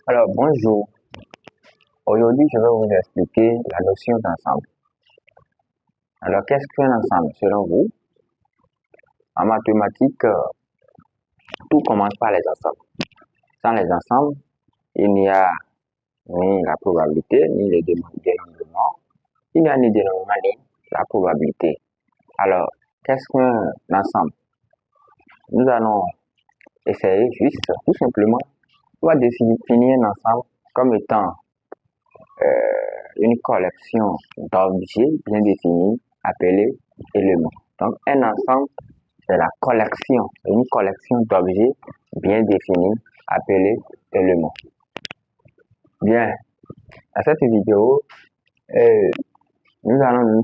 Alors, bonjour. Aujourd'hui, je vais vous expliquer la notion d'ensemble. Alors, qu'est-ce qu'un ensemble selon vous? En mathématiques, tout commence par les ensembles. Sans les ensembles, il n'y a ni la probabilité, ni le dénombrement. Il n'y a ni dénombrement, ni la probabilité. Alors, qu'est-ce qu'un ensemble? Nous allons essayer juste, tout simplement, on va définir un ensemble comme étant une collection d'objets bien définis appelés éléments. Donc, un ensemble, c'est une collection d'objets bien définis appelés éléments. Bien, dans cette vidéo, nous allons nous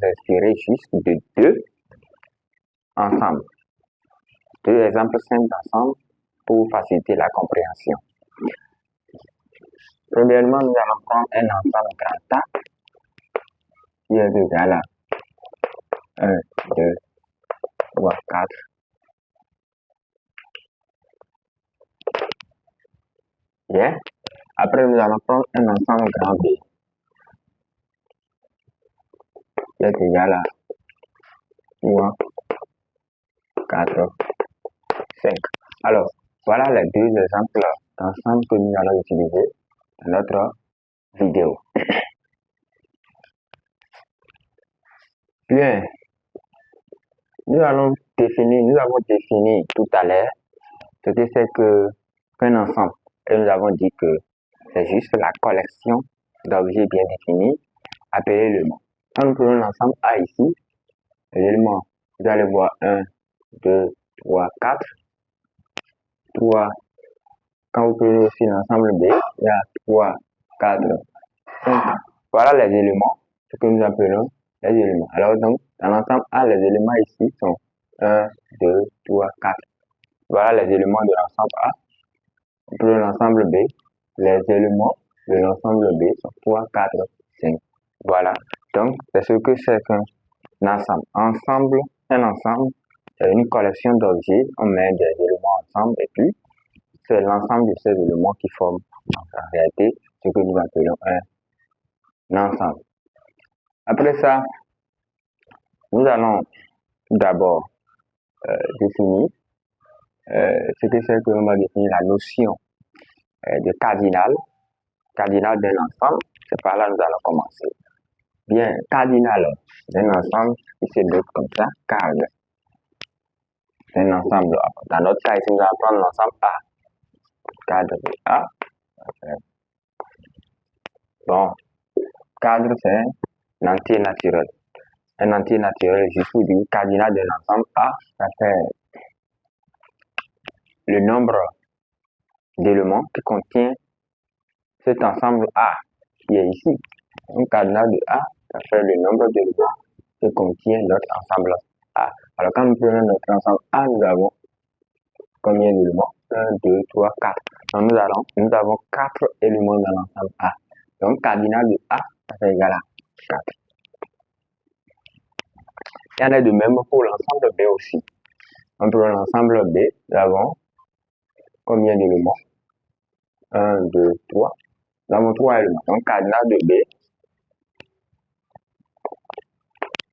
inspirer juste de deux ensembles, deux exemples simples d'ensemble pour faciliter la compréhension. Premièrement, nous allons prendre un ensemble grand A qui est égal à 1, 2, 3, 4. Bien. Après, nous allons prendre un ensemble grand B qui est égal à 3, 4, 5. Alors, voilà les deux exemples d'ensemble que nous allons utiliser dans notre vidéo. Bien, nous avons défini tout à l'heure ce que c'est qu'un ensemble. Et nous avons dit que c'est juste la collection d'objets bien définis appelés éléments. Quand nous prenons l'ensemble A ici, les éléments, vous allez voir 1, 2, 3, 4. 3. Quand vous prenez aussi l'ensemble B, il y a 3, 4, 5. Voilà les éléments, ce que nous appelons les éléments. Alors donc, dans l'ensemble A, les éléments ici sont 1, 2, 3, 4. Voilà les éléments de l'ensemble A. Pour l'ensemble B, les éléments de l'ensemble B sont 3, 4, 5. Voilà. Donc, c'est ce que c'est qu'un ensemble. Un ensemble, c'est une collection d'objets. On met des éléments ensemble et puis c'est l'ensemble de ces éléments qui forment en réalité ce que nous appelons un ensemble. Après ça, nous allons d'abord définir ce que c'est que l'on va définir la notion de cardinal d'un ensemble. C'est par là que nous allons commencer. Bien, cardinal d'un ensemble qui se note comme ça, card. C'est un ensemble. Dans notre cas ici, nous allons prendre l'ensemble A. Cadre A. Bon, cadre c'est un entier naturel. Un entier naturel, je vous dis, cardinal de l'ensemble A, ça fait le nombre d'éléments qui contient cet ensemble A qui est ici. Un cardinal de A, ça fait le nombre d'éléments qui contient notre ensemble A. Alors quand nous prenons notre ensemble A, nous avons combien d'éléments? 1, 2, 3, 4. Donc nous avons 4 éléments dans l'ensemble A. Donc cardinal de A, ça fait égal à 4. Il y en a de même pour l'ensemble B aussi. Donc pour l'ensemble B, nous avons combien d'éléments? 1, 2, 3. Nous avons 3 éléments. Donc cardinal de B,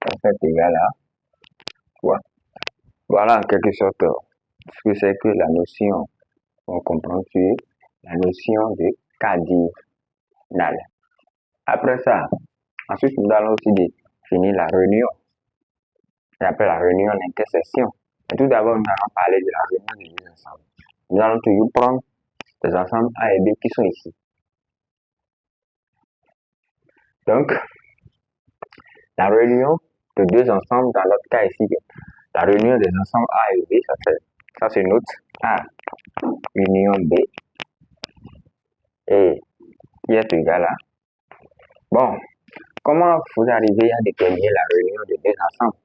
ça fait égal à 3. Voilà en quelque sorte ce que c'est que la notion, on comprend sur la notion de cardinal. Après ça, ensuite nous allons aussi définir la réunion. On appelle la réunion d'intersection. Tout d'abord, nous allons parler de la réunion des deux ensembles. Nous allons toujours prendre les ensembles A et B qui sont ici. Donc, la réunion de deux ensembles, dans notre cas ici, la réunion des ensembles A et B, ça se note A union B et qui est égal à. Bon, comment vous arrivez à déterminer la réunion de deux ensembles?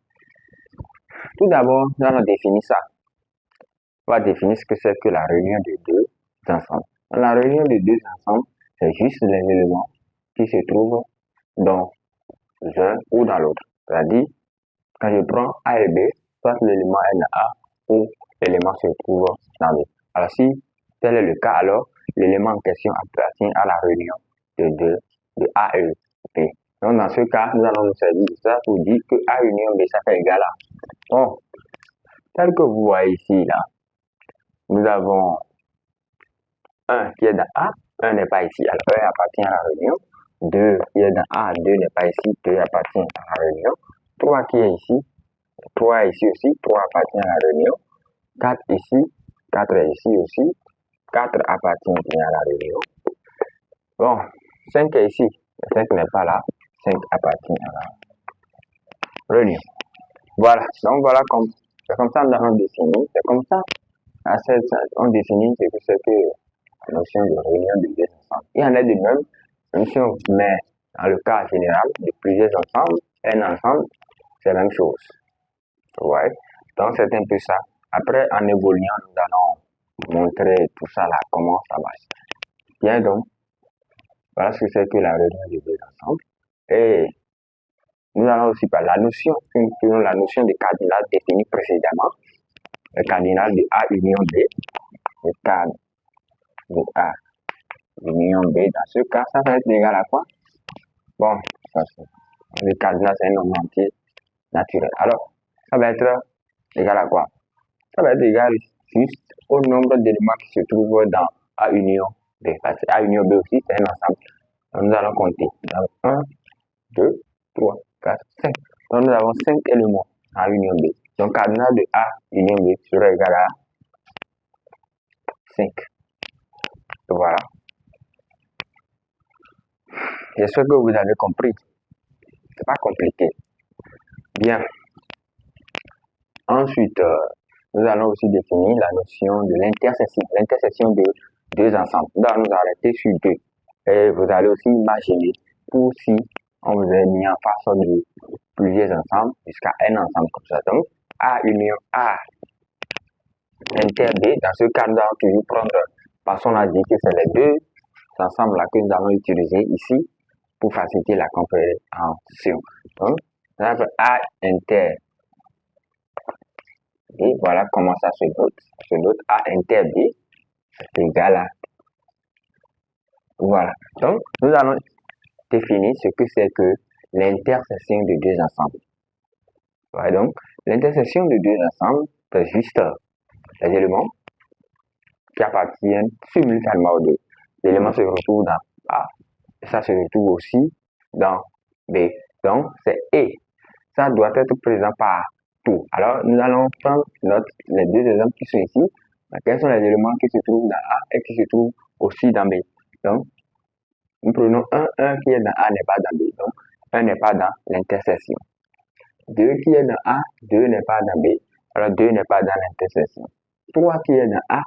Tout d'abord, nous allons définir ça. On va définir ce que c'est que la réunion de deux ensembles. La réunion de deux ensembles, c'est juste les éléments qui se trouvent dans un ou dans l'autre. C'est-à-dire, quand je prends A et B, soit l'élément est dans A ou l'élément se trouve dans B. Alors, si tel est le cas, alors l'élément en question appartient à la réunion de A et B. Donc, dans ce cas, nous allons nous servir de ça pour dire que A union B, ça fait égal à. Bon, tel que vous voyez ici, là, nous avons 1 qui est dans A, 1 n'est pas ici, alors 1 appartient à la réunion. 2 qui est dans A, 2 n'est pas ici, 2 appartient à la réunion. 3 qui est ici, 3 est ici aussi, 3 appartient à la réunion. 4 ici, 4 est ici aussi, 4 appartient bien à la réunion. Bon, 5 est ici, 5 n'est pas là, 5 appartient à la réunion. Voilà, donc voilà, c'est comme ça que nous allons définir, c'est comme ça, on définit ce que c'est que la notion de réunion de deux ensembles. Il y en a de même, même si on met dans le cas général de plusieurs ensembles, un ensemble, c'est la même chose. Ouais. Donc c'est un peu ça. Après, en évoluant, nous allons montrer tout ça là, comment ça marche. Bien donc, voilà ce que c'est que la réunion de deux ensembles. Et nous allons aussi parler de la notion de cardinal définie précédemment. Le cardinal de A union B. Le cardinal de A union B. Dans ce cas, ça va être égal à quoi? Bon, ça c'est. Le cardinal, c'est un nombre entier naturel. Alors, ça va être égal à quoi? Ça va être égal juste au nombre d'éléments qui se trouvent dans A union B. Parce que A union B aussi, c'est un ensemble. Donc, nous allons compter. 1, 2, 3, 4, 5. Donc, nous avons 5 éléments en union B. Donc, cardinal de A union B sera égal à 5. Voilà. J'espère que vous avez compris. C'est pas compliqué. Bien. Ensuite, nous allons aussi définir la notion de l'intersection de deux ensembles. Nous allons nous arrêter sur 2. Et vous allez aussi imaginer pour si on vous a mis en face de plusieurs ensembles jusqu'à un ensemble comme ça. Donc, A union A inter B, dans ce cas, nous allons toujours prendre, passons à dire que c'est les deux ensembles là que nous allons utiliser ici pour faciliter la compréhension. Donc, A inter et voilà comment ça se note. Se note A inter B est égal à. Voilà. Donc, nous allons définir ce que c'est que l'intersection de deux ensembles. Voilà, donc, l'intersection de deux ensembles, c'est juste les éléments qui appartiennent simultanément aux deux. L'élément se retrouve dans A, et ça se retrouve aussi dans B. Donc, c'est et. Ça doit être présent partout. Alors, nous allons prendre les deux exemples qui sont ici. Quels sont les éléments qui se trouvent dans A et qui se trouvent aussi dans B. Donc, nous prenons 1 qui est dans A n'est pas dans B. Donc, 1 n'est pas dans l'intersection. 2 qui est dans A, 2 n'est pas dans B. Alors, 2 n'est pas dans l'intersection. 3 qui est dans A,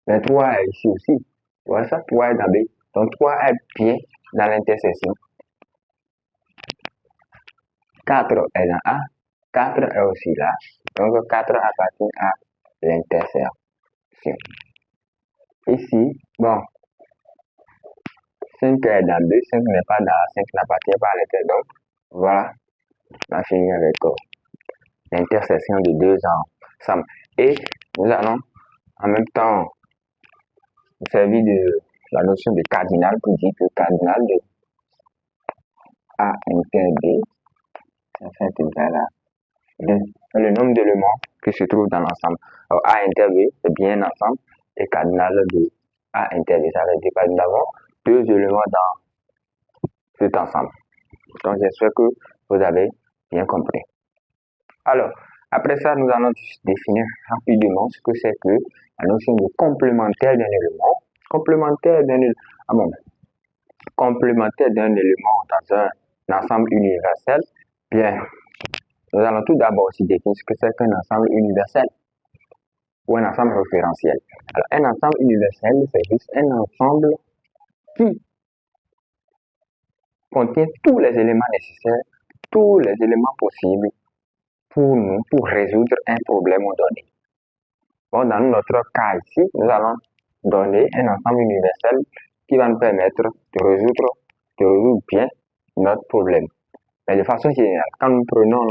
mais 3 est ici aussi. Voilà ça, 3 est dans B. Donc, 3 est bien dans l'intersection. 4 est dans A, 4 est aussi là. Donc, 4 appartient à l'intersection. Ici, bon, 5 est dans 2, 5 n'est pas dans A, 5 n'appartient pas à l'intersection. Donc, voilà, on a fini avec l'intersection de deux ensembles. Et nous allons en même temps nous servir de la notion de cardinal pour dire que cardinal de A inter B, ça fait égal à 2. Le nombre d'éléments qui se trouvent dans l'ensemble. Alors, A inter B, c'est bien un ensemble. Et cardinal de A inter B, ça veut dire que nous avons deux éléments dans cet ensemble. Donc, j'espère que vous avez bien compris. Alors, après ça, nous allons définir rapidement ce que c'est que la notion de complémentaire d'un élément. Complémentaire d'un élément dans un ensemble universel. Bien, nous allons tout d'abord aussi définir ce que c'est qu'un ensemble universel ou un ensemble référentiel. Alors, un ensemble universel, c'est juste un ensemble qui contient tous les éléments nécessaires, tous les éléments possibles pour résoudre un problème donné. Bon, dans notre cas ici, nous allons donner un ensemble universel qui va nous permettre de résoudre bien notre problème. Mais de façon générale, quand nous prenons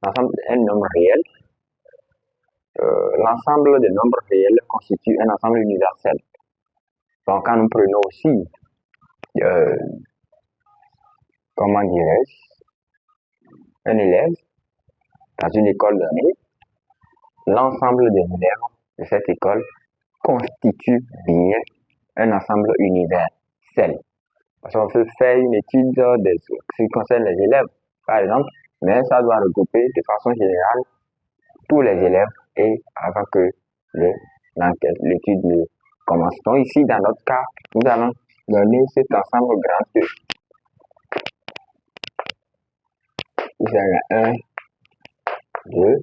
l'ensemble d'un nombre réel, l'ensemble des nombres réels constitue un ensemble universel. Donc, quand nous prenons aussi, comment dirais-je, un élève dans une école donnée, l'ensemble des élèves de cette école constitue bien un ensemble universel. Parce qu'on peut faire une étude qui concerne les élèves, par exemple, mais ça doit regrouper de façon générale tous les élèves et avant que l'étude ne commence. Donc ici, dans notre cas, nous allons donner cet ensemble grand E. Vous avez 1, 2,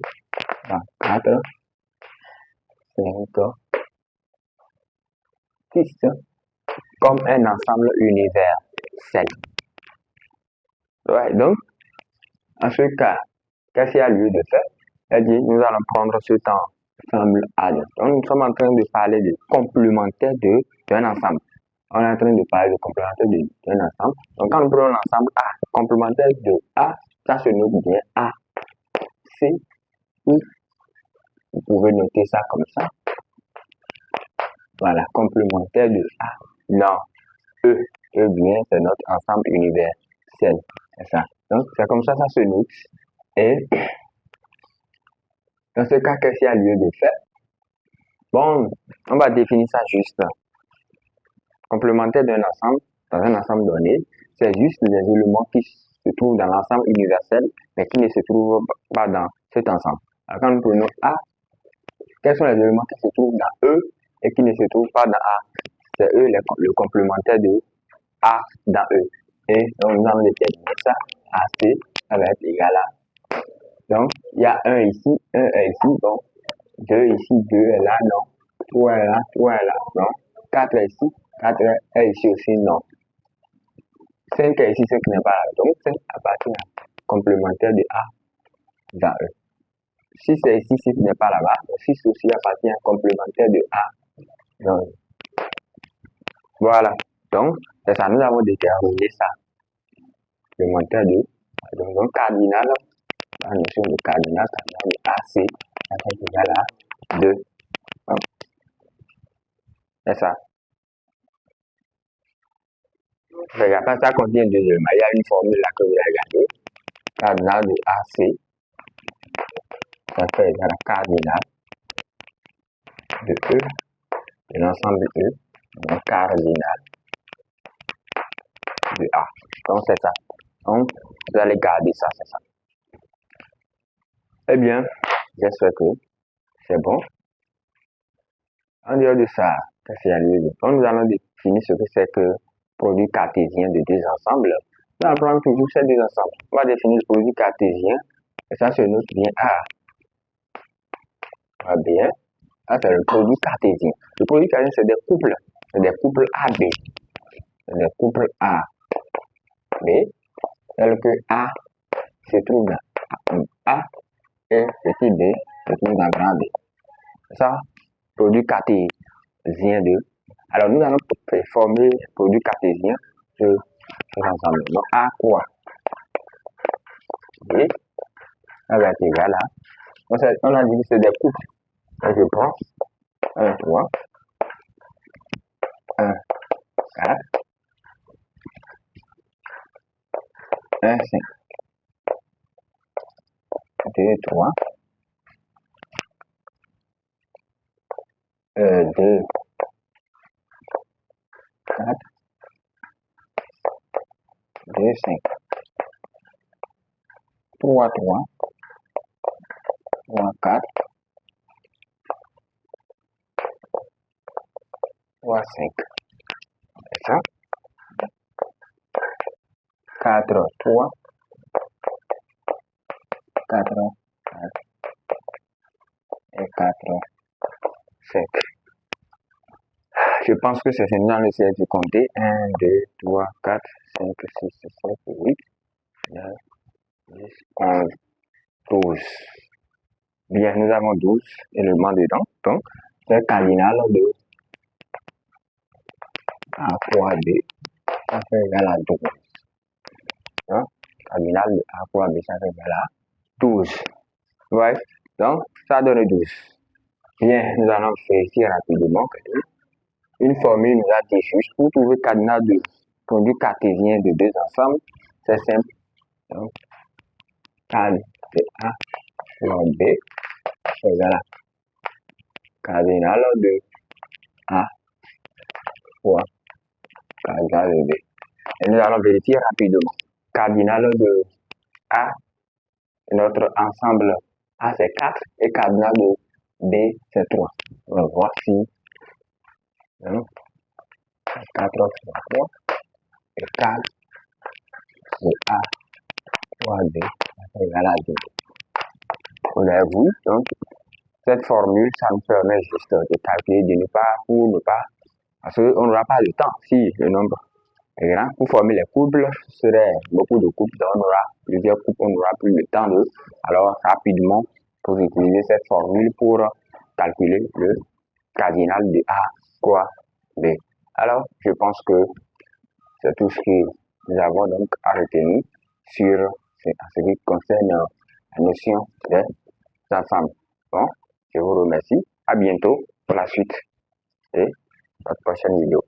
4, 5, 6, comme un ensemble universel. Ouais, donc, en ce cas, qu'est-ce qu'il y a lieu de faire? C'est-à-dire, nous allons prendre cet ensemble A. Donc, nous sommes en train de parler de complémentaire d'un ensemble. On est en train de parler de complémentaire d'un ensemble. Donc, quand nous prenons l'ensemble A, complémentaire de A, ça se note bien A, C, ou vous pouvez noter ça comme ça. Voilà, complémentaire de A. Non, E, bien, c'est notre ensemble universel. C'est ça. Donc, c'est comme ça se note. Et dans ce cas, qu'est-ce qu'il y a lieu de faire? Bon, on va définir ça juste. Complémentaire d'un ensemble, dans un ensemble donné, c'est juste les éléments qui se trouvent dans l'ensemble universel, mais qui ne se trouvent pas dans cet ensemble. Alors, quand nous prenons A, quels sont les éléments qui se trouvent dans E et qui ne se trouvent pas dans A? C'est eux le complémentaire de A dans E. Et donc, nous allons déterminer ça. AC, ça va être égal à. Donc, il y a 1 ici, 1 est ici, donc 2 ici, 2 est là, non. 3 est là, 3 est là, non. 4 est ici, 4 est ici aussi, non. 5 est ici, ce qui n'est pas là. Donc, 5 appartient à complémentaire de A dans E. 6 est ici, 6 n'est pas là-bas. 6 aussi appartient à complémentaire de A dans E. Voilà. Donc, c'est ça, nous avons déterminé ça. Complémentaire de donc, cardinal, la notion de cardinal de AC, ça fait égal à 2. C'est ça. Il n'y a pas ça contient 2 éléments. Il y a une formule là que vous avez regardée. Cardinal de AC, ça fait égal à cardinal de E, de l'ensemble de E, donc cardinal de A. Donc, c'est ça. Donc, vous allez garder ça, c'est ça. Eh bien, j'espère que c'est bon. En dehors de ça, qu'est-ce qu'il y a lieu de faire? Nous allons définir ce que c'est que produit cartésien de deux ensembles. Nous allons prendre toujours ces deux ensembles. On va définir le produit cartésien. Et ça se note bien A. Ah bien. Ça, c'est le produit cartésien. Le produit cartésien, c'est des couples. C'est des couples AB. C'est des couples A. B. Tel que A se trouve dans A et petit b se trouve dans grand B. Ça, produit cartésien de. Alors, nous allons former le produit cartésien de cet ensemble. Donc, A quoi? B. Ça va être égal à. On a dit que c'est des couples. Donc, je prends 1, 3, 1, 4, 1, 5, 2, 3, 2, 4, 2, 5, 3, 3, 3, 4, 3, 5. C'est ça. 4, 3, 4, 4 et 4, 5. Je pense que c'est maintenant le ciel de compter. 1, 2, 3, 4, 5, 6, 7, 8, 9, 10, 11, 12. Bien, nous avons 12 éléments dedans. Donc, c'est cardinal de A fois B, ça fait égal à 12. Hein? Cardinal de A fois B, ça fait égal à 12. Ouais. Donc, ça donne 12. Bien, nous allons faire ici rapidement. une formule nous a dit juste pour trouver cadenas de produits cartésiens de deux ensembles, c'est simple. Donc, cad de A fois B égal à cardinal de A fois cardinal de B. Et nous allons vérifier rapidement. Cardinal de A, notre ensemble A c'est 4 et cardinal de B c'est 3. On va voir si 4 fois 3 et 4 de A fois B égale à 2. Vous avez vu, donc cette formule, ça nous permet juste de calculer, parce qu'on n'aura pas le temps si le nombre est grand. Pour former les couples, ce serait beaucoup de couples, donc on aura plusieurs couples, on n'aura plus le temps de. Alors, rapidement, pour utiliser cette formule pour calculer le cardinal de A fois B. Alors, je pense que c'est tout ce que nous avons donc à retenir sur ce qui concerne la notion des ensembles. Bon, je vous remercie. À bientôt pour la suite et notre prochaine vidéo.